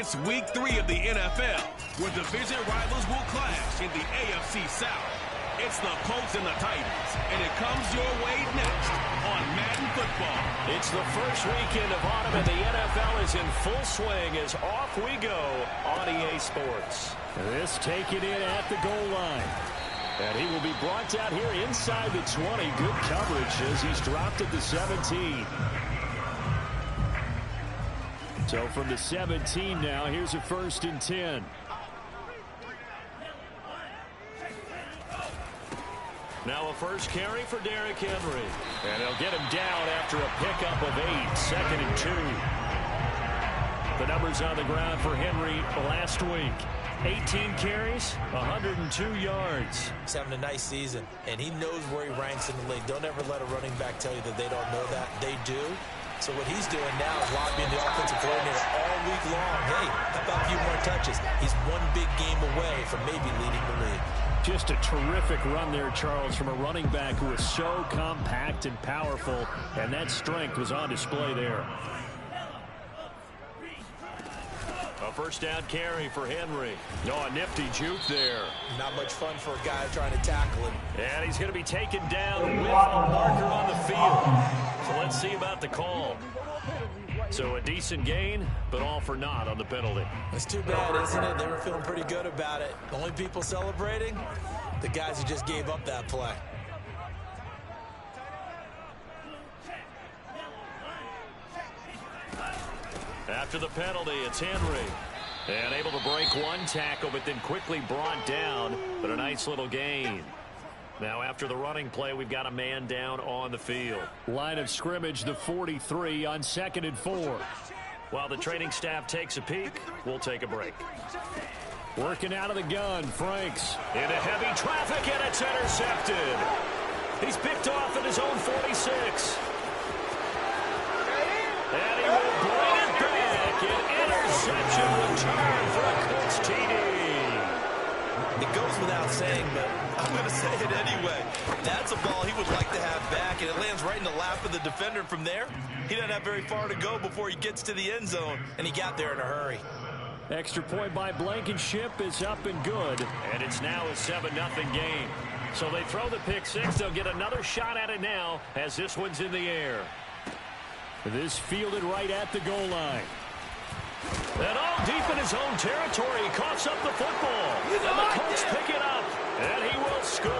It's week 3 of the NFL, where division rivals will clash in the AFC South. It's the Colts and the Titans, and it comes your way next on Madden Football. It's the first weekend of autumn, and the NFL is in full swing as off we go on EA Sports. This taken in at the goal line. And he will be brought down here inside the 20. Good coverage as he's dropped at the 17. So from the 17 now, here's a 1st and 10. Now a first carry for Derrick Henry. And they'll get him down after a pickup of 8. 2nd and 2. The numbers on the ground for Henry last week. 18 carries, 102 yards. He's having a nice season, and he knows where he ranks in the league. Don't ever let a running back tell you that they don't know that. They do. So what he's doing now is lobbying the offensive coordinator all week long. Hey, how about a few more touches? He's one big game away from maybe leading the league. Just a terrific run there, Charles, from a running back who is so compact and powerful, and that strength was on display there. A first down carry for Henry. A nifty juke there. Not much fun for a guy trying to tackle him. And he's going to be taken down with a marker on the field. So let's see about the call. So a decent gain, but all for naught on the penalty. It's too bad, isn't it? They were feeling pretty good about it. The only people celebrating, the guys who just gave up that play. After the penalty, it's Henry. And able to break one tackle, but then quickly brought down. But a nice little gain. Now after the running play, we've got a man down on the field. Line of scrimmage, the 43 on 2nd and 4. While the training staff takes a peek, we'll take a break. Working out of the gun, Franks. Into heavy traffic, and it's intercepted. He's picked off at his own 46. And he will bring it back. An interception return for a Colts TD. It goes without saying, but I'm going to say it anyway. That's a ball he would like to have back, and it lands right in the lap of the defender from there. He doesn't have very far to go before he gets to the end zone, and he got there in a hurry. Extra point by Blankenship is up and good. And it's now a 7-0 game. So they throw the pick six. They'll get another shot at it now as this one's in the air. This fielded right at the goal line. And all deep in his own territory. He coughs up the football. And the Colts pick it up. And he will score.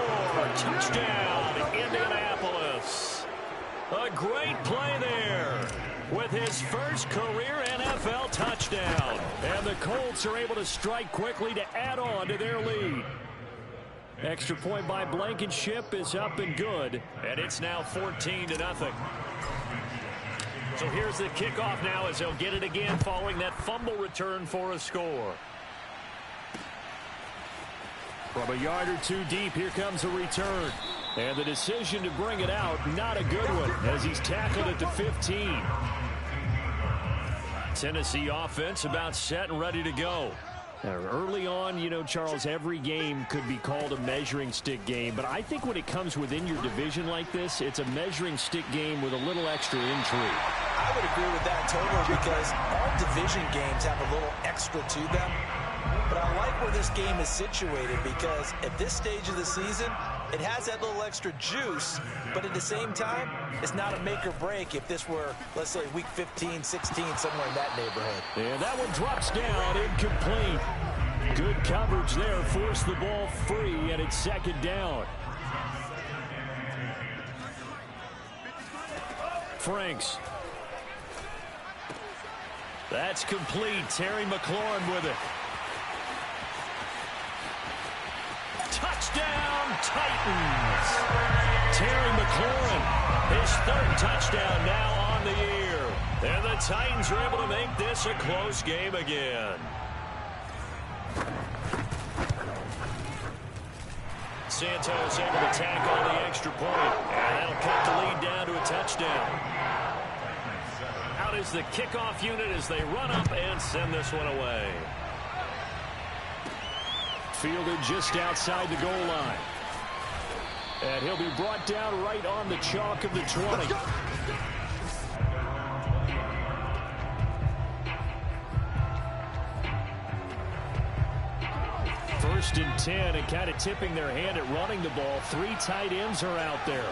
Touchdown, Indianapolis. A great play there with his first career NFL touchdown. And the Colts are able to strike quickly to add on to their lead. Extra point by Blankenship is up and good. And it's now 14-0. So here's the kickoff now as they'll get it again following that fumble return for a score. From a yard or two deep, here comes a return. And the decision to bring it out, not a good one, as he's tackled at the 15. Tennessee offense about set and ready to go. Early on, you know, Charles, every game could be called a measuring stick game. But I think when it comes within your division like this, it's a measuring stick game with a little extra intrigue. I would agree with that totally because all division games have a little extra to them. But I like where this game is situated because at this stage of the season, it has that little extra juice, but at the same time, it's not a make or break if this were, let's say, week 15, 16, somewhere in that neighborhood. And that one drops down, incomplete. Good coverage there, forced the ball free, and it's 2nd down. Franks. That's complete. Terry McLaurin with it. Touchdown, Titans. Terry McLaurin, his 3rd touchdown now on the year. And the Titans are able to make this a close game again. Santos able to tack on the extra point. And that'll cut the lead down to a touchdown. Out is the kickoff unit as they run up and send this one away. Fielded just outside the goal line. And he'll be brought down right on the chalk of the 20. 1st and 10, and kind of tipping their hand at running the ball. 3 tight ends are out there.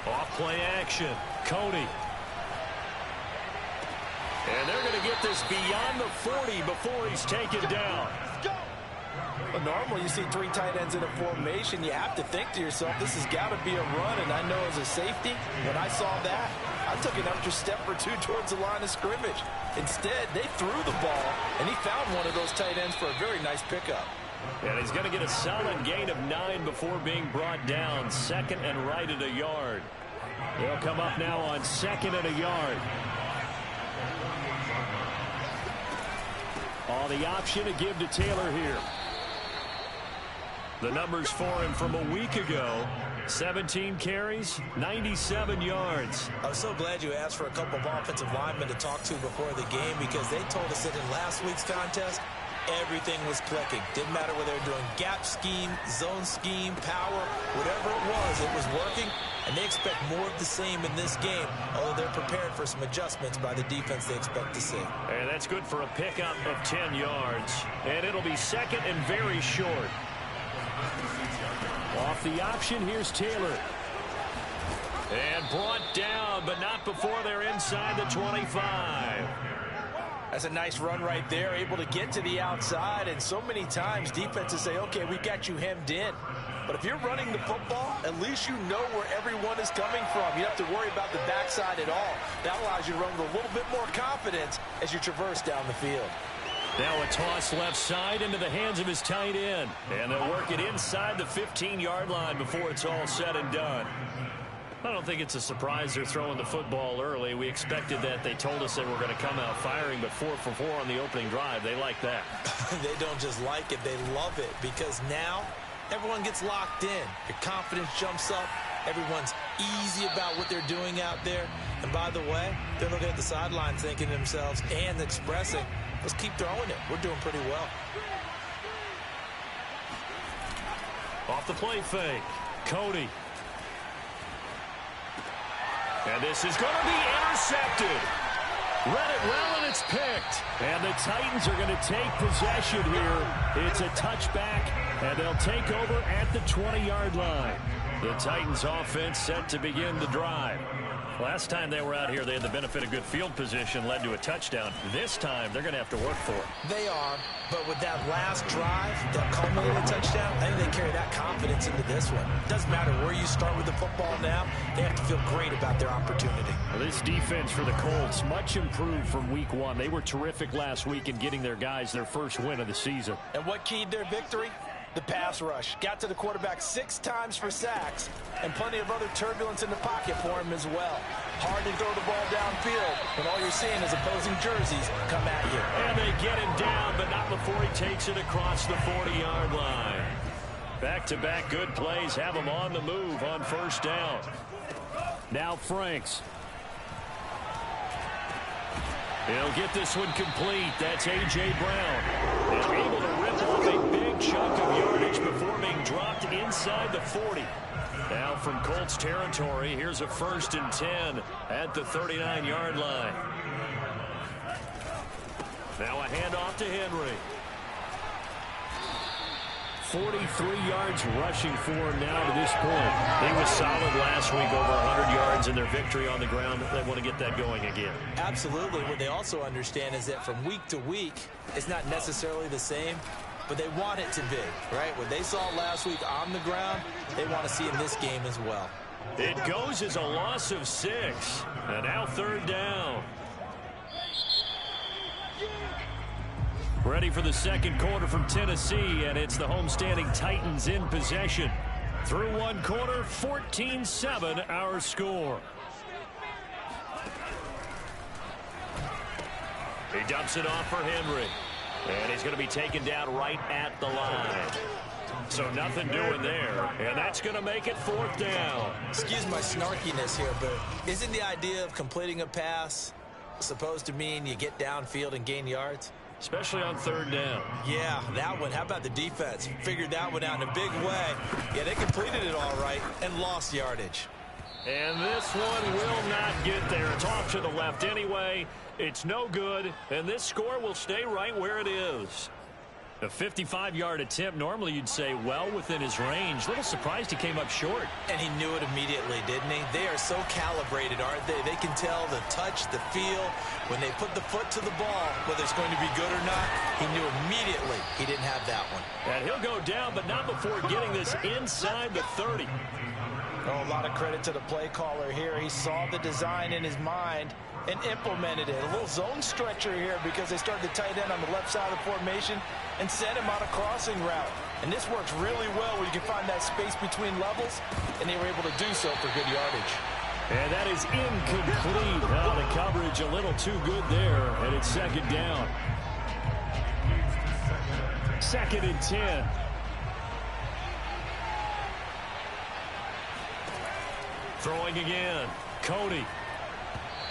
Off play action. Cody. And they're going to get this beyond the 40 before he's taken down. Well, normally you see 3 tight ends in a formation, you have to think to yourself, this has got to be a run. And I know as a safety, when I saw that, I took an extra step or 2 towards the line of scrimmage. Instead, they threw the ball, and he found one of those tight ends for a very nice pickup. And he's going to get a solid gain of 9 before being brought down. 2nd and right at a yard. They'll come up now on 2nd and a yard. The option to give to Taylor here. The numbers for him from a week ago: 17 carries, 97 yards. I'm so glad you asked for a couple of offensive linemen to talk to before the game, because they told us that in last week's contest, everything was clicking. Didn't matter whether they were doing gap scheme, zone scheme, power, whatever it was working. And they expect more of the same in this game, although they're prepared for some adjustments by the defense they expect to see. And that's good for a pickup of 10 yards. And it'll be 2nd and very short. Off the option, here's Taylor. And brought down, but not before they're inside the 25. That's a nice run right there, able to get to the outside. And so many times defenses say, okay, we got you hemmed in. But if you're running the football, at least you know where everyone is coming from. You don't have to worry about the backside at all. That allows you to run with a little bit more confidence as you traverse down the field. Now a toss left side into the hands of his tight end. And they'll work it inside the 15-yard line before it's all said and done. I don't think it's a surprise they're throwing the football early. We expected that. They told us they were going to come out firing, but 4 for 4 on the opening drive. They like that. They don't just like it, they love it, because now everyone gets locked in. Your confidence jumps up. Everyone's easy about what they're doing out there. And by the way, they're looking at the sideline thinking to themselves and expressing, let's keep throwing it. We're doing pretty well. Off the play fake, Cody. And this is going to be intercepted. Read it well, and it's picked. And the Titans are going to take possession here. It's a touchback, and they'll take over at the 20-yard line. The Titans offense set to begin the drive. Last time they were out here, they had the benefit of good field position, led to a touchdown. This time, they're going to have to work for it. They are, but with that last drive, that culminating touchdown, I think they carry that confidence into this one. Doesn't matter where you start with the football now, they have to feel great about their opportunity. Well, this defense for the Colts, much improved from week 1. They were terrific last week in getting their guys their first win of the season. And what keyed their victory? The pass rush. Got to the quarterback 6 times for sacks, and plenty of other turbulence in the pocket for him as well. Hard to throw the ball downfield when all you're seeing is opposing jerseys come at you. And they get him down, but not before he takes it across the 40-yard line. Back-to-back good plays have him on the move on first down. Now Franks. He'll get this one complete. That's A.J. Brown. And able to rip off a big chunk of yardage before being dropped inside the 40. Now from Colts territory, here's a 1st and 10 at the 39-yard line. Now a handoff to Henry. 43 yards rushing for him now to this point. He was solid last week, over 100 yards in their victory on the ground. They want to get that going again. Absolutely. What they also understand is that from week to week, it's not necessarily the same, but they want it to be, right? What they saw last week on the ground, they want to see in this game as well. It goes as a loss of 6, and now 3rd down. Ready for the second quarter from Tennessee, and it's the homestanding Titans in possession. Through one quarter, 14-7 our score. He dumps it off for Henry, and he's going to be taken down right at the line. So nothing doing there, and that's going to make it 4th down. Excuse my snarkiness here, but isn't the idea of completing a pass supposed to mean you get downfield and gain yards? Especially on 3rd down. Yeah, that one. How about the defense? Figured that one out in a big way. Yeah, they completed it all right and lost yardage. And this one will not get there. It's off to the left anyway. It's no good, and this score will stay right where it is. A 55-yard attempt, normally you'd say well within his range. Little surprised he came up short. And he knew it immediately, didn't he? They are so calibrated, aren't they? They can tell the touch, the feel. When they put the foot to the ball, whether it's going to be good or not, he knew immediately he didn't have that one. And he'll go down, but not before getting this inside the 30. Oh, a lot of credit to the play caller here. He saw the design in his mind and implemented it. A little zone stretcher here because they started the tight end on the left side of the formation and sent him on a crossing route. And this works really well where you can find that space between levels, and they were able to do so for good yardage. And that is incomplete. Oh, the coverage a little too good there, and it's second down. 2nd and 10. Throwing again. Cody.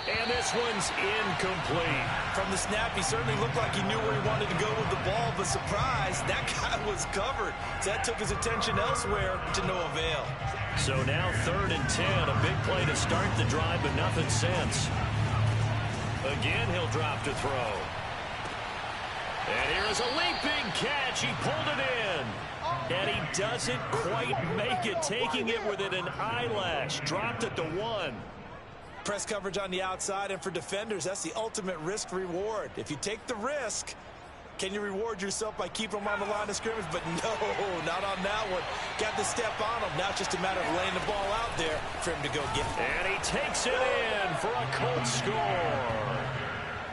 And this one's incomplete. From the snap, he certainly looked like he knew where he wanted to go with the ball, but surprise, that guy was covered. So that took his attention elsewhere to no avail. So now 3rd and 10, a big play to start the drive, but nothing since. Again, he'll drop to throw. And here is a leaping catch. He pulled it in. And he doesn't quite make it, taking it within an eyelash. Dropped at the 1. Press coverage on the outside, and for defenders, that's the ultimate risk-reward. If you take the risk, can you reward yourself by keeping them on the line of scrimmage? But no, not on that one. Got to step on him. Now it's just a matter of laying the ball out there for him to go get it. And he takes it in for a Colts score.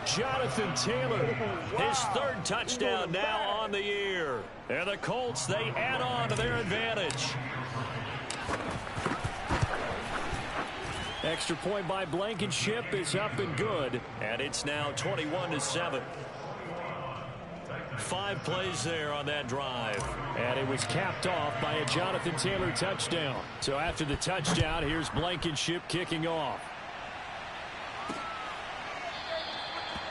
Jonathan Taylor, his 3rd touchdown now on the year. And the Colts, they add on to their advantage. Extra point by Blankenship is up and good. And it's now 21-7. 5 plays there on that drive. And it was capped off by a Jonathan Taylor touchdown. So after the touchdown, here's Blankenship kicking off.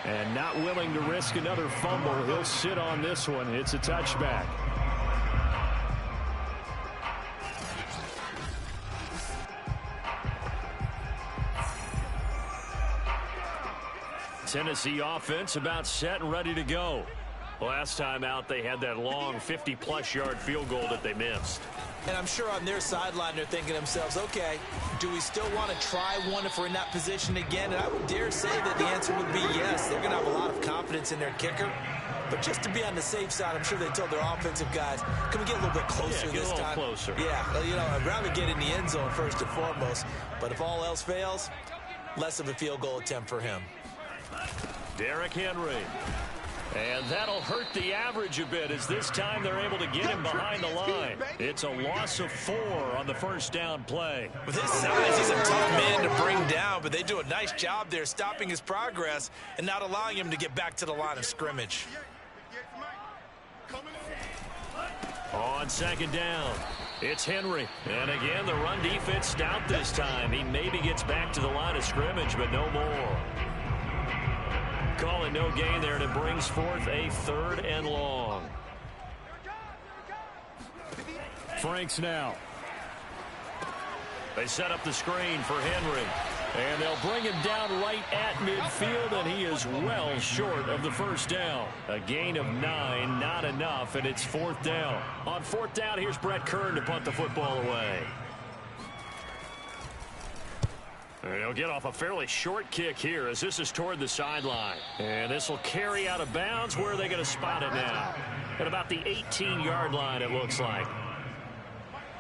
And not willing to risk another fumble. He'll sit on this one. It's a touchback. Tennessee offense about set and ready to go. Last time out, they had that long 50-plus yard field goal that they missed. And I'm sure on their sideline they're thinking to themselves, okay, do we still want to try one if we're in that position again? And I would dare say that the answer would be yes. They're going to have a lot of confidence in their kicker. But just to be on the safe side, I'm sure they told their offensive guys, can we get a little bit closer this time? Closer. Yeah, you know, I'd rather get in the end zone first and foremost. But if all else fails, less of a field goal attempt for him. Derrick Henry. And that'll hurt the average a bit as this time they're able to get him behind the line. It's a loss of 4 on the first down play. With his size, he's a tough man to bring down, but they do a nice job there stopping his progress and not allowing him to get back to the line of scrimmage. On 2nd down, it's Henry. And again, the run defense stout this time. He maybe gets back to the line of scrimmage, but no more. Call it no gain there, and it brings forth a 3rd and long. Franks now. They set up the screen for Henry. And they'll bring him down right at midfield, and he is well short of the first down. A gain of 9, not enough, and it's 4th down. On 4th down, here's Brett Kern to punt the football away. And he'll get off a fairly short kick here as this is toward the sideline. And this will carry out of bounds. Where are they going to spot it now? At about the 18-yard line, it looks like.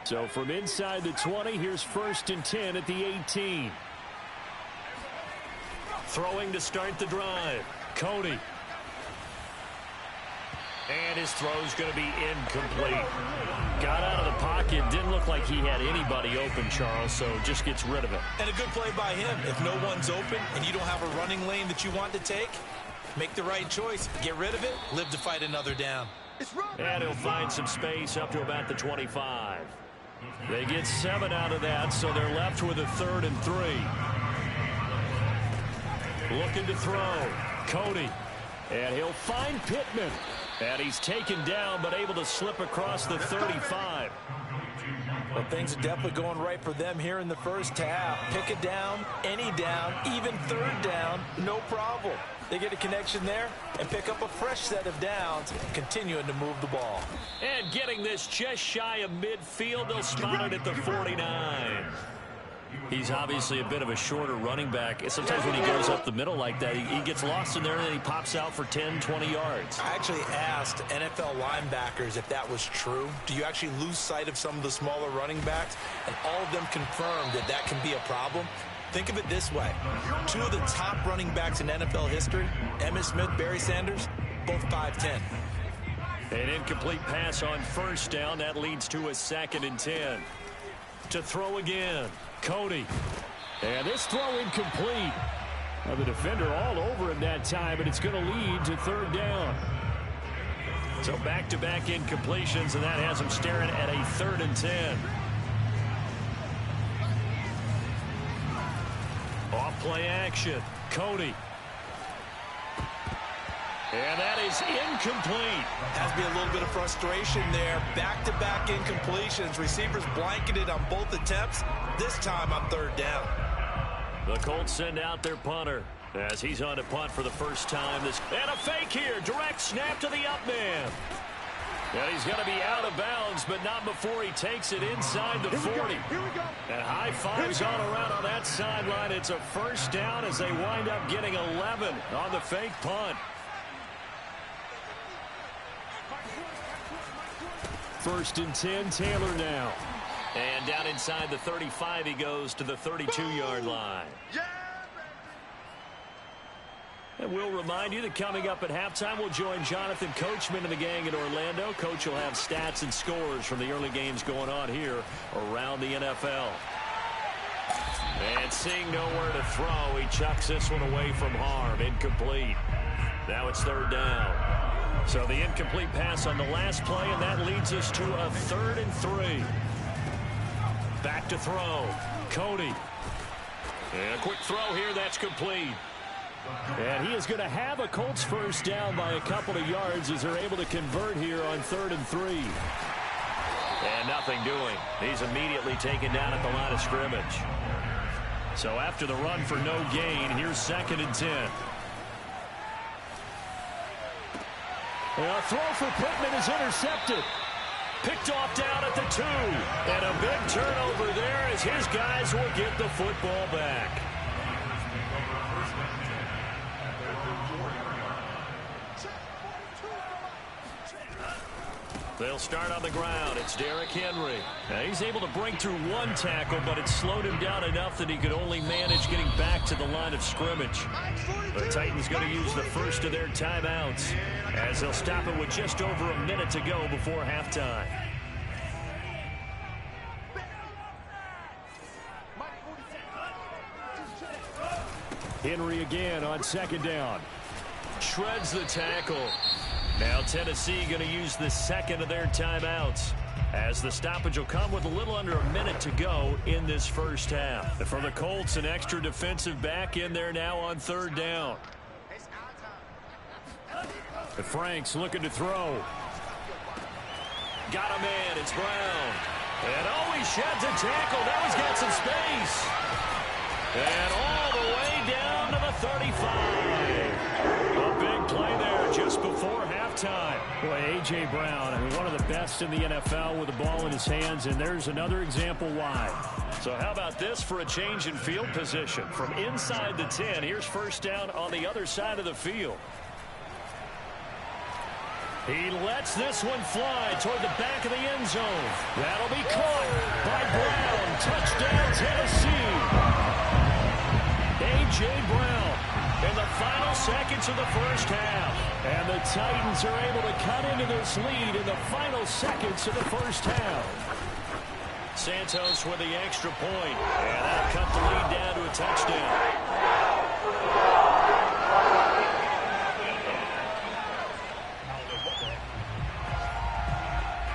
So from inside the 20, here's 1st and 10 at the 18. Throwing to start the drive. Cody. And his throw's going to be incomplete. Got out of the pocket. Didn't look like he had anybody open, Charles, so just gets rid of it. And a good play by him. If no one's open and you don't have a running lane that you want to take, make the right choice. Get rid of it. Live to fight another down. And he'll find some space up to about the 25. They get 7 out of that, so they're left with a 3rd and 3. Looking to throw. Cody. And he'll find Pittman. And he's taken down, but able to slip across the 35. Well, things are definitely going right for them here in the first half. Pick a down, any down, even third down, no problem. They get a connection there and pick up a fresh set of downs, continuing to move the ball. And getting this just shy of midfield, they'll spot it at the 49. He's obviously a bit of a shorter running back. Sometimes when he goes up the middle like that, he gets lost in there and then he pops out for 10, 20 yards. I actually asked NFL linebackers if that was true. Do you actually lose sight of some of the smaller running backs? And all of them confirmed that that can be a problem. Think of it this way. Two of the top running backs in NFL history, Emmitt Smith, Barry Sanders, both 5'10". An incomplete pass on first down. That leads to a 2nd and 10. To throw again, Cody. And this throw incomplete. Well, the defender all over him that time, but it's going to lead to 3rd down. So back-to-back incompletions, and that has him staring at a 3rd and 10. Off play action, Cody. And that is incomplete. Has to be a little bit of frustration there. Back-to-back incompletions. Receivers blanketed on both attempts. This time on 3rd down. The Colts send out their punter as he's on to punt for the first time. And a fake here. Direct snap to the up man. And he's going to be out of bounds, but not before he takes it inside the 40. Here we go. And high fives all around on that sideline. It's a first down as they wind up getting 11 on the fake punt. 1st and 10, Taylor now. And down inside the 35, he goes to the 32-yard line. And we'll remind you that coming up at halftime, we'll join Jonathan Coachman and the gang in Orlando. Coach will have stats and scores from the early games going on here around the NFL. And seeing nowhere to throw, he chucks this one away from harm. Incomplete. Now it's 3rd down. So the incomplete pass on the last play, and that leads us to a 3rd and 3. Back to throw. Cody. And a quick throw here. That's complete. And he is going to have a Colts first down by a couple of yards as they're able to convert here on 3rd and 3. And nothing doing. He's immediately taken down at the line of scrimmage. So after the run for no gain, here's 2nd and 10. And a throw for Pittman is intercepted. Picked off down at the 2. And a big turnover there as his guys will get the football back. They'll start on the ground. It's Derrick Henry. Now he's able to break through one tackle, but it slowed him down enough that he could only manage getting back to the line of scrimmage. The Titans going to use the first of their timeouts as they'll stop it with just over a minute to go before halftime. Henry again on 2nd down. Shreds the tackle. Now Tennessee going to use the 2nd of their timeouts as the stoppage will come with a little under a minute to go in this first half. For the Colts, an extra defensive back in there now on 3rd down. Frank's looking to throw. Got a man. It's Brown. And he sheds a tackle. Now he's got some space. And all the way down to the 35. A big play there just before halftime. Boy, A.J. Brown, I mean, one of the best in the NFL with the ball in his hands, and there's another example why. So how about this for a change in field position? From inside the 10, here's first down on the other side of the field. He lets this one fly toward the back of the end zone. That'll be caught by Brown. Touchdown, Tennessee. A.J. Brown in the final seconds of the first half. And the Titans are able to cut into this lead in the final seconds of the first half. Santos with the extra point. And that'll cut the lead down to a touchdown.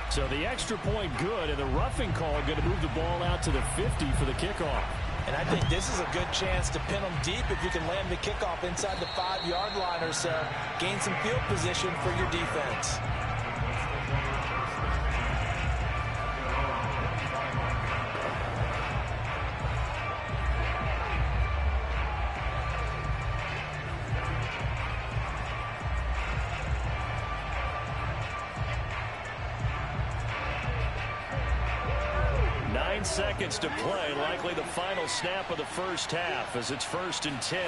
So the extra point good, and the roughing call going to move the ball out to the 50 for the kickoff. And I think this is a good chance to pin them deep if you can land the kickoff inside the 5-yard line or so. Gain some field position for your defense. 9 seconds to play, likely the final snap of the first half as it's 1st and 10.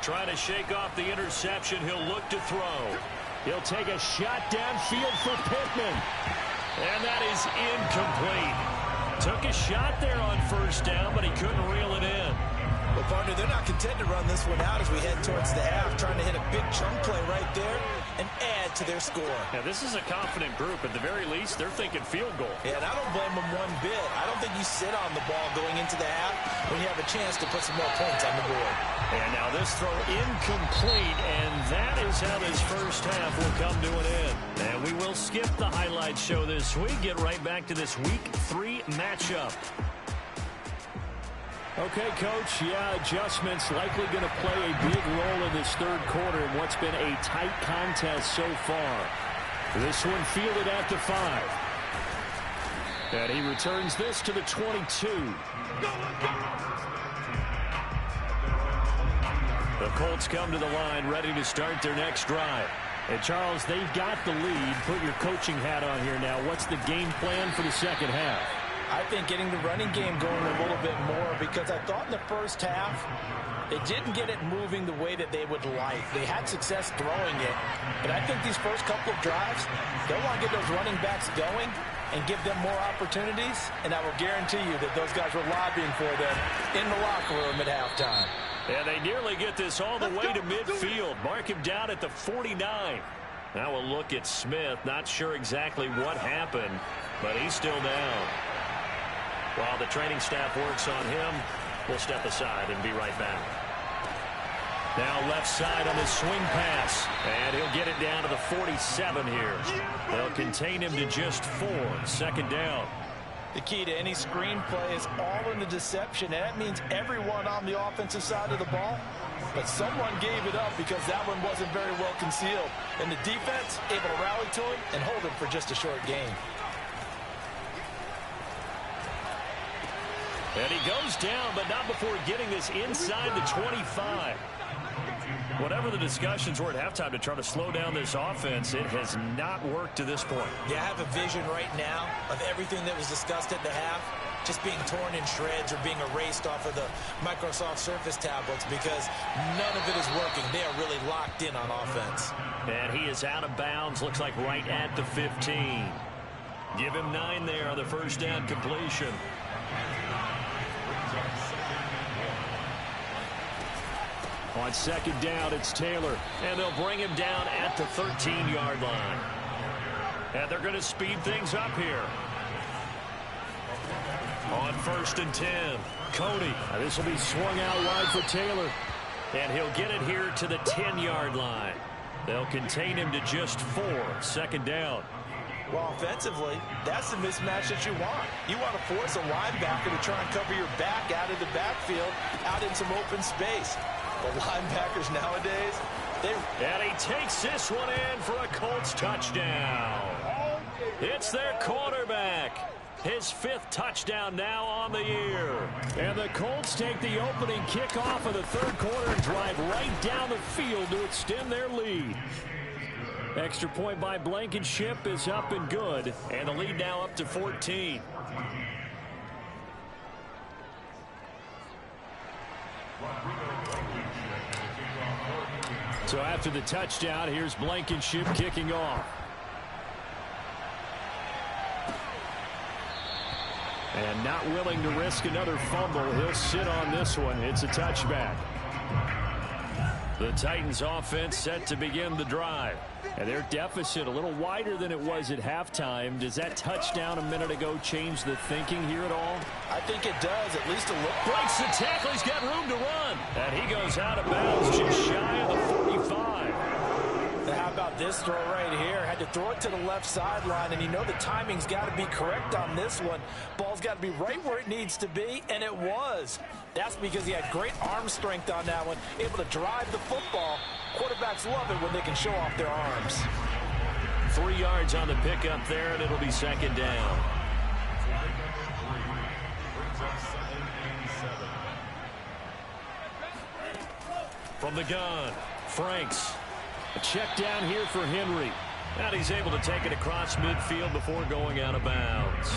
Trying to shake off the interception, he'll look to throw. He'll take a shot downfield for Pittman. And that is incomplete. Took a shot there on 1st down, but he couldn't reel it in. Well, partner, they're not content to run this one out as we head towards the half, trying to hit a big chunk play right there and add to their score. Now, this is a confident group. At the very least, they're thinking field goal. Yeah, and I don't blame them one bit. I don't think you sit on the ball going into the half when you have a chance to put some more points on the board. And now this throw incomplete, and that is how this first half will come to an end. And we will skip the highlight show this week, get right back to this Week 3 matchup. Okay, Coach, yeah, adjustments likely going to play a big role in this third quarter in what's been a tight contest so far. This one fielded at the 5. And he returns this to the 22. The Colts come to the line ready to start their next drive. And, Charles, they've got the lead. Put your coaching hat on here now. What's the game plan for the second half? I think getting the running game going a little bit more, because I thought in the first half they didn't get it moving the way that they would like. They had success throwing it, but I think these first couple of drives, they'll want to get those running backs going and give them more opportunities, and I will guarantee you that those guys were lobbying for them in the locker room at halftime. And they nearly get this all the way to midfield. Mark him down at the 49. Now we'll look at Smith. Not sure exactly what happened, but he's still down. While the training staff works on him, we'll step aside and be right back. Now left side on his swing pass, and he'll get it down to the 47 here. They'll contain him to just 4. 2nd down. The key to any screenplay is all in the deception, and that means everyone on the offensive side of the ball. But someone gave it up because that one wasn't very well concealed. And the defense able to rally to him and hold him for just a short game. And he goes down, but not before getting this inside the 25. Whatever the discussions were at halftime to try to slow down this offense, it has not worked to this point. Yeah, I have a vision right now of everything that was discussed at the half just being torn in shreds or being erased off of the Microsoft Surface tablets because none of it is working. They are really locked in on offense. And he is out of bounds, looks like right at the 15. Give him 9 there on the 1st down completion. On 2nd down, it's Taylor. And they'll bring him down at the 13-yard line. And they're going to speed things up here. On 1st and 10, Cody. This will be swung out wide for Taylor. And he'll get it here to the 10-yard line. They'll contain him to just 4. 2nd down. Well, offensively, that's the mismatch that you want. You want to force a linebacker to try and cover your back out of the backfield, out in some open space. The linebackers nowadays, and he takes this one in for a Colts touchdown. It's their quarterback. His 5th touchdown now on the year. And the Colts take the opening kickoff of the third quarter and drive right down the field to extend their lead. Extra point by Blankenship is up and good. And the lead now up to 14. So after the touchdown, here's Blankenship kicking off. And not willing to risk another fumble, he'll sit on this one. It's a touchback. The Titans offense set to begin the drive. And their deficit a little wider than it was at halftime. Does that touchdown a minute ago change the thinking here at all? I think it does, at least a little. Breaks the tackle, he's got room to run. And he goes out of bounds just shy of the 45. Now how about this throw right here? Had to throw it to the left sideline, and you know the timing's got to be correct on this one. Ball's got to be right where it needs to be, and it was. That's because he had great arm strength on that one, able to drive the football. Quarterbacks love it when they can show off their arms. 3 yards on the pickup there, and it'll be 2nd down. From the gun, Franks. A check down here for Henry. And he's able to take it across midfield before going out of bounds.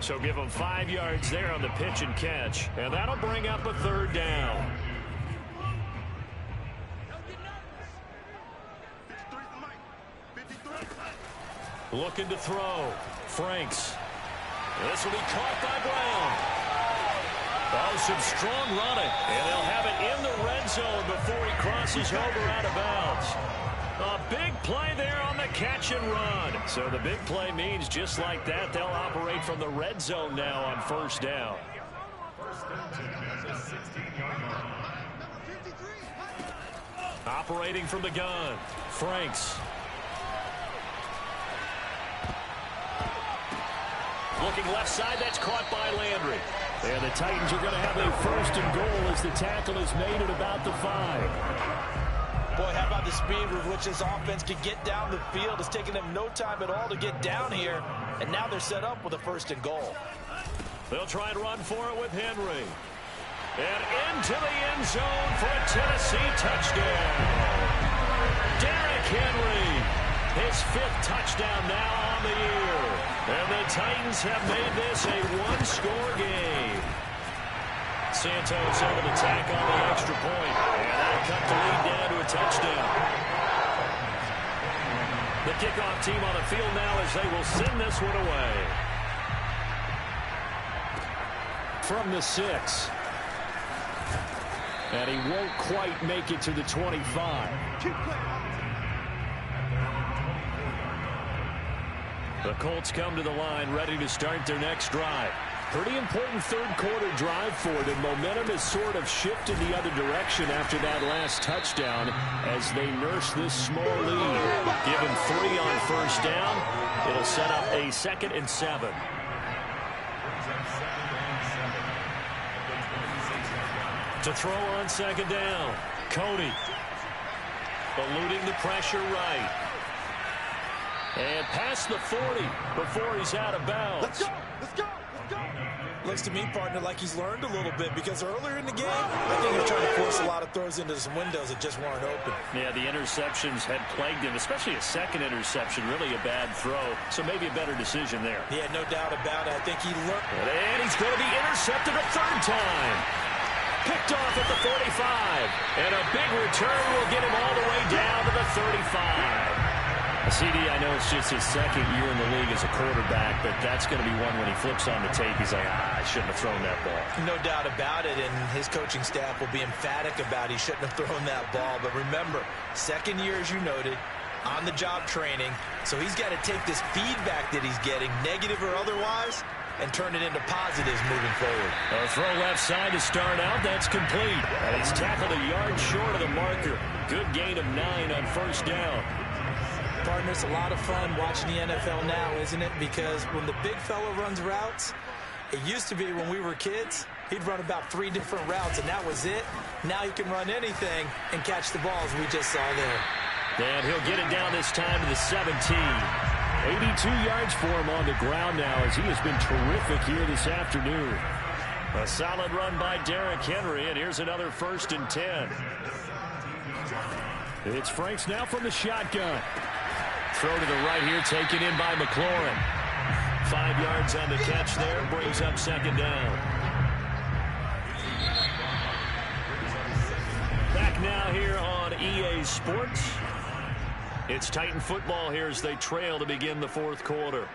So give them 5 yards there on the pitch and catch. And that'll bring up a 3rd down. Looking to throw. Franks. This will be caught by Brown. Oh, some strong running. And they'll have it in the red zone before he crosses over out of bounds. A big play there on the catch and run. So the big play means just like that, they'll operate from the red zone now on 1st down. Operating from the gun. Franks. Looking left side, that's caught by Landry. And the Titans are going to have a 1st and goal as the tackle is made at about the 5. Boy, how about the speed with which this offense can get down the field? It's taken them no time at all to get down here, and now they're set up with a 1st and goal. They'll try and run for it with Henry. And into the end zone for a Tennessee touchdown. Derrick Henry, his 5th touchdown now on the year. And the Titans have made this a 1-score game. Santos able to tack on the extra point. And that'll cut the lead down to a touchdown. The kickoff team on the field now as they will send this one away. From the 6. And he won't quite make it to the 25. The Colts come to the line ready to start their next drive. Pretty important 3rd quarter drive for them. Momentum has sort of shifted the other direction after that last touchdown as they nurse this small lead. Given 3 on 1st down, it'll set up a 2nd and 7. To throw on 2nd down, Coney. Eluding the pressure right. And past the 40 before he's out of bounds. Let's go! Let's go! Looks to me, partner, like he's learned a little bit because earlier in the game, I think he was trying to force a lot of throws into some windows that just weren't open. Yeah, the interceptions had plagued him, especially a 2nd interception, really a bad throw. So maybe a better decision there. Yeah, no doubt about it. I think he learned. And he's going to be intercepted a 3rd time. Picked off at the 45. And a big return will get him all the way down to the 35. CD, I know it's just his 2nd year in the league as a quarterback, but that's going to be one when he flips on the tape, he's like, I shouldn't have thrown that ball. No doubt about it, and his coaching staff will be emphatic about he shouldn't have thrown that ball. But remember, 2nd year, as you noted, on-the-job training, so he's got to take this feedback that he's getting, negative or otherwise, and turn it into positives moving forward. A throw left side to start out, that's complete. And he's tackled a yard short of the marker. Good gain of 9 on 1st down. Partner, it's a lot of fun watching the NFL now, isn't it? Because when the big fella runs routes, it used to be when we were kids, he'd run about 3 different routes, and that was it. Now he can run anything and catch the balls we just saw there. And he'll get it down this time to the 17. 82 yards for him on the ground now as he has been terrific here this afternoon. A solid run by Derrick Henry, and here's another 1st and 10. It's Franks now from the shotgun. Throw to the right here, taken in by McLaurin. 5 yards on the catch there, brings up 2nd down. Back now here on EA Sports. It's Titan football here as they trail to begin the 4th quarter.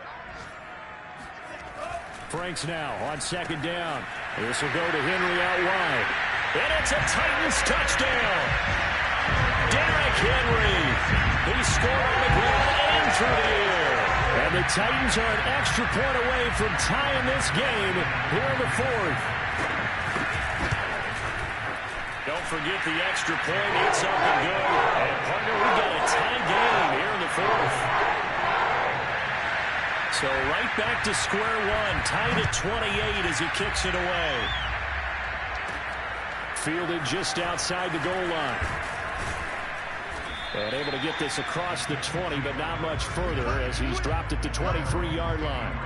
Franks now on 2nd down. This will go to Henry out wide. And it's a Titans touchdown. Derrick Henry. He scored on the ground and through the air. And the Titans are an extra point away from tying this game here in the 4th. Don't forget the extra point. It's up and good. And partner, we got a tie game here in the 4th. So right back to square one. Tied at 28 as he kicks it away. Fielded just outside the goal line. And able to get this across the 20, but not much further as he's dropped it to 23-yard line.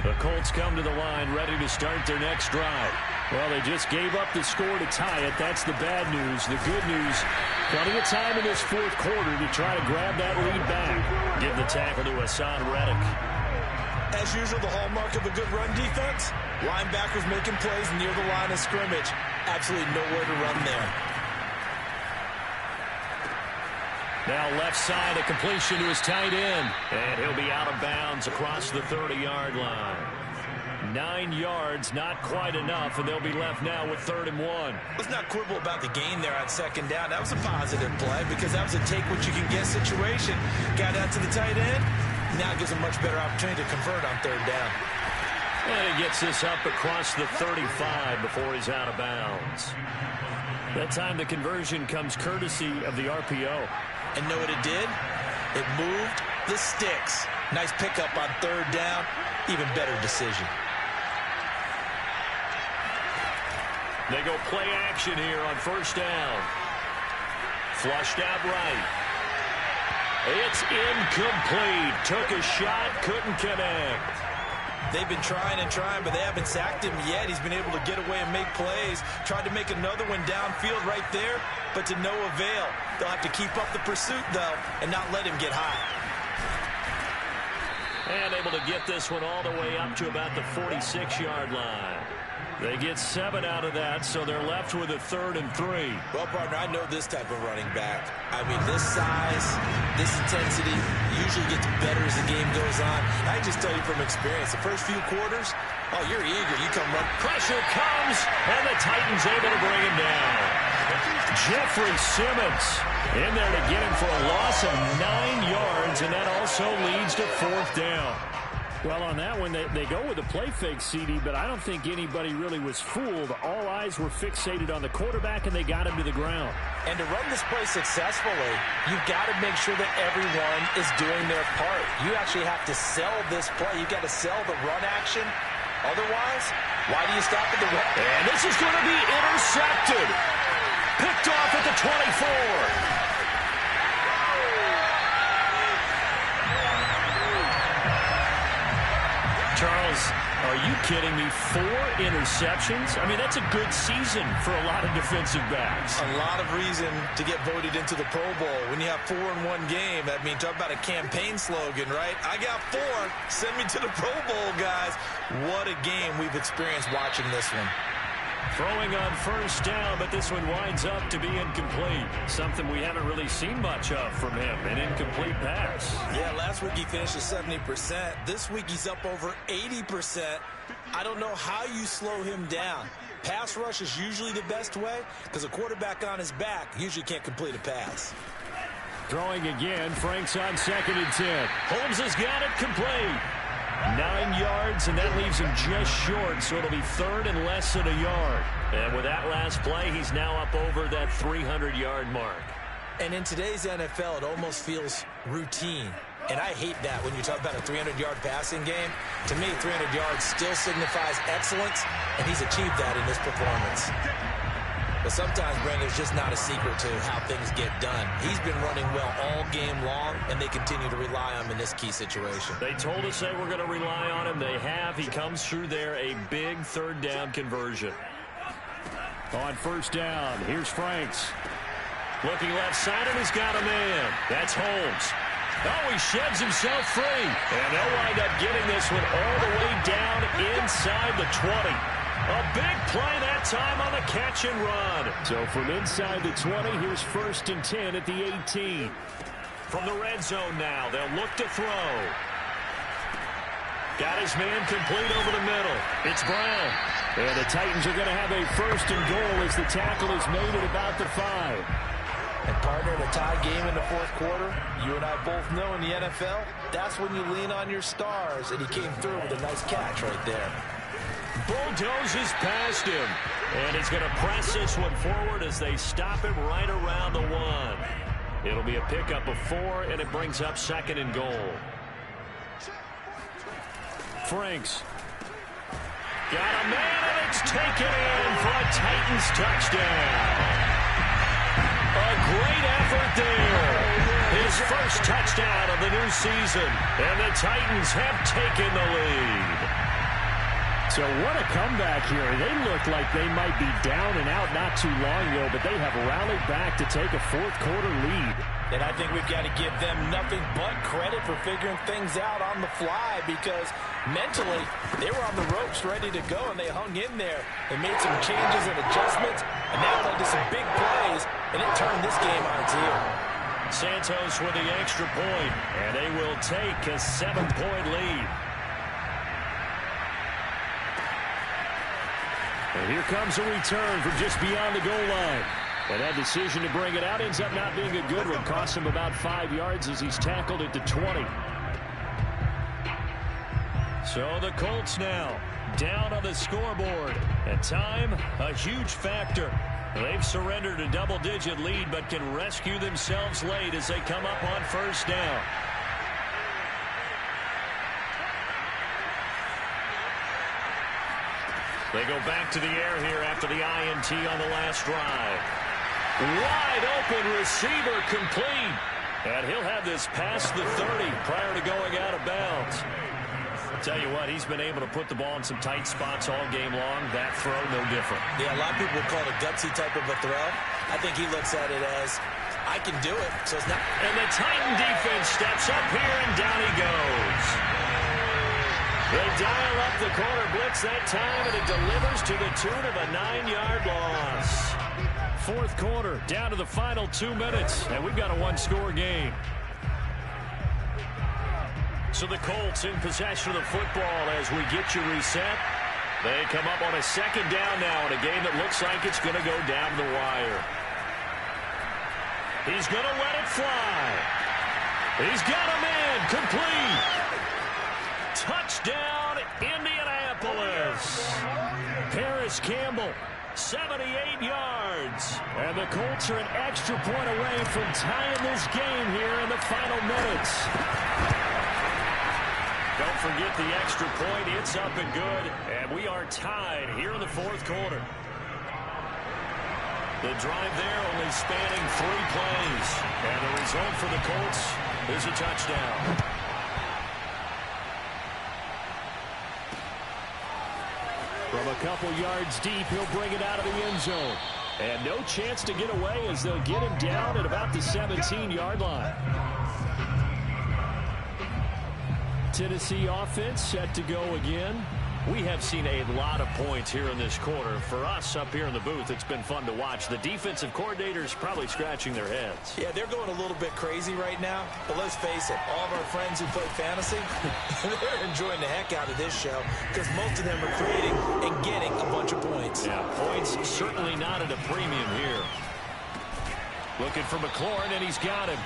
The Colts come to the line ready to start their next drive. Well, they just gave up the score to tie it. That's the bad news. The good news, plenty of time in this 4th quarter to try to grab that lead back. Give the tackle to Hassan Reddick. As usual, the hallmark of a good run defense, linebackers making plays near the line of scrimmage. Absolutely nowhere to run there. Now left side, a completion to his tight end. And he'll be out of bounds across the 30-yard line. 9 yards, not quite enough, and they'll be left now with 3rd and 1. Let's not quibble about the gain there on 2nd down. That was a positive play because that was a take-what-you-can-get situation. Got out to the tight end. Now gives a much better opportunity to convert on 3rd down. And he gets this up across the 35 before he's out of bounds. That time the conversion comes courtesy of the RPO. And know what it did? It moved the sticks. Nice pickup on 3rd down. Even better decision. They go play action here on 1st down. Flushed out right. It's incomplete. Took a shot, couldn't connect. They've been trying and trying, but they haven't sacked him yet. He's been able to get away and make plays. Tried to make another one downfield right there, but to no avail. They'll have to keep up the pursuit, though, and not let him get high. And able to get this one all the way up to about the 46-yard line. They get 7 out of that, so they're left with a 3rd and 3. Well, partner, I know this type of running back. I mean, this size, this intensity usually gets better as the game goes on. I just tell you from experience, the first few quarters, oh, you're eager. You come run. Pressure comes, and the Titans able to bring him down. Jeffrey Simmons in there to get him for a loss of 9 yards, and that also leads to 4th down. Well, on that one, they go with a play fake, CD, but I don't think anybody really was fooled. All eyes were fixated on the quarterback, and they got him to the ground. And to run this play successfully, you've got to make sure that everyone is doing their part. You actually have to sell this play. You've got to sell the run action. Otherwise, why do you stop at the run? And this is going to be intercepted. Picked off at the 24. Charles, are you kidding me? 4 interceptions? I mean, that's a good season for a lot of defensive backs. A lot of reason to get voted into the Pro Bowl. When you have 4 in one game, I mean, talk about a campaign slogan, right? I got 4. Send me to the Pro Bowl, guys. What a game we've experienced watching this one. Throwing on 1st down, but this one winds up to be incomplete. Something we haven't really seen much of from him, an incomplete pass. Yeah, last week he finished at 70%. This week he's up over 80%. I don't know how you slow him down. Pass rush is usually the best way because a quarterback on his back usually can't complete a pass. Throwing again, Frank's on 2nd and 10. Holmes has got it complete. 9 yards, and that leaves him just short, so it'll be 3rd and less than a yard. And with that last play, he's now up over that 300-yard mark. And in today's NFL, it almost feels routine. And I hate that when you talk about a 300-yard passing game. To me, 300 yards still signifies excellence, and he's achieved that in this performance. But sometimes, Brandon, it's just not a secret to how things get done. He's been running well all game long, and they continue to rely on him in this key situation. They told us they were going to rely on him. They have. He comes through there, a big 3rd down conversion. On 1st down, here's Franks. Looking left side, and he's got a man. That's Holmes. Oh, he sheds himself free. And they'll wind up getting this one all the way down inside the 20. A big play that time on the catch and run. So from inside the 20, here's 1st and 10 at the 18. From the red zone now, they'll look to throw. Got his man complete over the middle. It's Brown. And the Titans are going to have a 1st and goal as the tackle is made at about the 5. And partner, in a tie game in the 4th quarter, you and I both know in the NFL, that's when you lean on your stars. And he came through with a nice catch right there. Bulldozes past him. And he's going to press this one forward as they stop him right around the 1. It'll be a pickup of 4, and it brings up 2nd and goal. Franks. Got a man, and it's taken in for a Titans touchdown. A great effort there. His first touchdown of the new season. And the Titans have taken the lead. So what a comeback here. They look like they might be down and out not too long ago, but they have rallied back to take a 4th quarter lead. And I think we've got to give them nothing but credit for figuring things out on the fly, because mentally they were on the ropes ready to go, and they hung in there. They made some changes and adjustments, and that led to some big plays, and it turned this game on its heel. Santos with the extra point, and they will take a 7-point lead. And here comes a return from just beyond the goal line. And that decision to bring it out ends up not being a good one. Costs him about 5 yards as he's tackled it to 20. So the Colts now down on the scoreboard. And time, a huge factor. They've surrendered a double-digit lead, but can rescue themselves late as they come up on first down. They go back to the air here after the INT on the last drive. Wide open receiver complete. And he'll have this past the 30 prior to going out of bounds. I'll tell you what, he's been able to put the ball in some tight spots all game long. That throw, no different. Yeah, a lot of people would call it a gutsy type of a throw. I think he looks at it as, I can do it. So it's not. And the Titan defense steps up here, and down he goes. They dial up the corner blitz that time, and it delivers to the tune of a 9-yard loss. Fourth quarter, down to the final 2 minutes, and we've got a one-score game. So the Colts in possession of the football as we get you reset. They come up on a second down now in a game that looks like it's going to go down the wire. He's going to let it fly. He's got a man complete. Touchdown, Indianapolis. Paris Campbell, 78 yards. And the Colts are an extra point away from tying this game here in the final minutes. Don't forget the extra point. It's up and good. And we are tied here in the fourth quarter. The drive there only spanning 3 plays. And the result for the Colts is a touchdown. From a couple yards deep, he'll bring it out of the end zone. And no chance to get away as they'll get him down at about the 17-yard line. Tennessee offense set to go again. We have seen a lot of points here in this quarter. For us up here in the booth, it's been fun to watch. The defensive coordinators probably scratching their heads. Yeah, they're going a little bit crazy right now. But let's face it, all of our friends who play fantasy, they're enjoying the heck out of this show because most of them are creating and getting a bunch of points. Yeah, points certainly not at a premium here. Looking for McLaurin, and he's got him.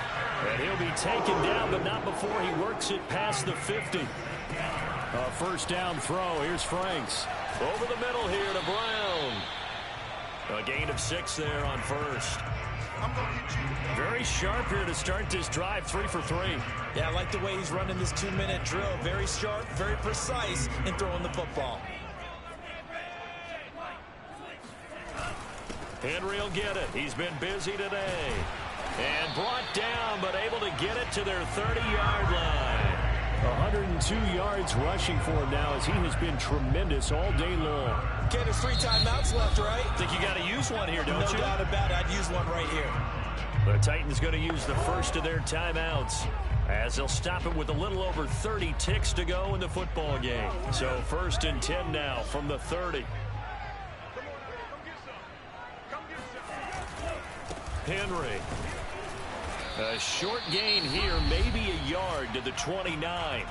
And he'll be taken down, but not before he works it past the 50. A first down throw. Here's Franks. Over the middle here to Brown. A gain of 6 there on first. Very sharp here to start this drive, 3 for 3. Yeah, I like the way he's running this 2-minute drill. Very sharp, very precise in throwing the football. Henry will get it. He's been busy today. And brought down, but able to get it to their 30-yard line. 102 yards rushing for him now as he has been tremendous all day long. Okay, there's 3 timeouts left, right? Think you got to use one here, don't you? No doubt about it. I'd use one right here. The Titans going to use the first of their timeouts as they'll stop it with a little over 30 ticks to go in the football game. So 1st and 10 now from the 30. Henry. A short gain here, maybe a yard to the 29.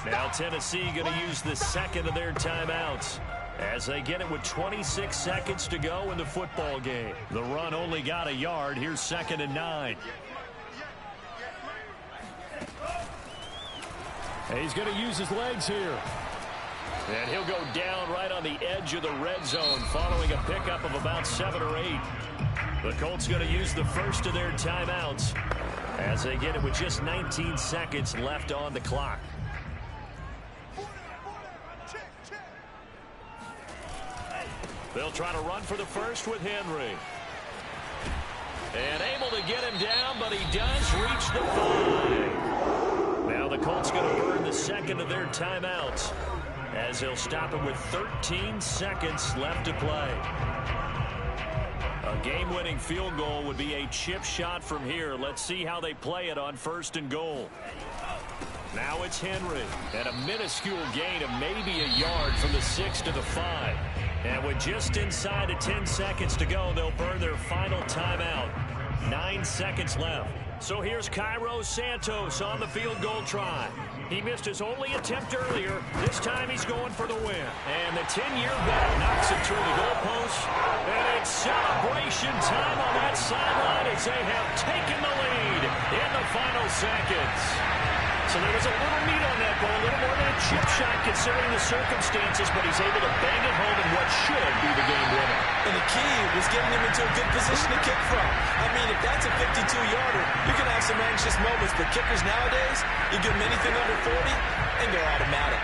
Now Tennessee going to use the second of their timeouts as they get it with 26 seconds to go in the football game. The run only got a yard. Here's 2nd and 9. And he's going to use his legs here. And he'll go down right on the edge of the red zone following a pickup of about 7 or 8. The Colts going to use the first of their timeouts as they get it with just 19 seconds left on the clock. They'll try to run for the first with Henry. And able to get him down, but he does reach the 5. Now the Colts going to burn the second of their timeouts as they'll stop it with 13 seconds left to play. A game-winning field goal would be a chip shot from here. Let's see how they play it on 1st and goal. Now it's Henry, and a minuscule gain of maybe a yard from the 6 to the 5. And with just inside of 10 seconds to go, they'll burn their final timeout. 9 seconds left. So here's Cairo Santos on the field goal try. He missed his only attempt earlier. This time he's going for the win. And the 10-year vet knocks it through the goalpost. And it's celebration time on that sideline as they have taken the lead in the final seconds. So there was a little meat on that ball, a little more than a chip shot considering the circumstances, but he's able to bang it home in what should be the game winner. And the key was getting him into a good position to kick from. I mean, if that's a 52-yarder, you can have some anxious moments, but kickers nowadays, you give them anything under 40, and they're automatic.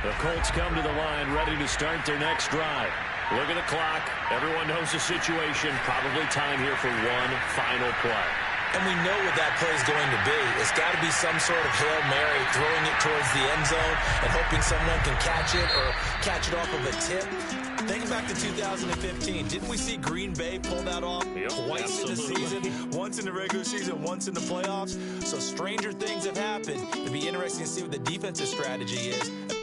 The Colts come to the line ready to start their next drive. Look at the clock. Everyone knows the situation. Probably time here for one final play. And we know what that play is going to be. It's got to be some sort of Hail Mary, throwing it towards the end zone and hoping someone can catch it or catch it off of a tip. Thinking back to 2015, didn't we see Green Bay pull that off twice in the season? Once in the regular season, once in the playoffs. So stranger things have happened. It'd be interesting to see what the defensive strategy is.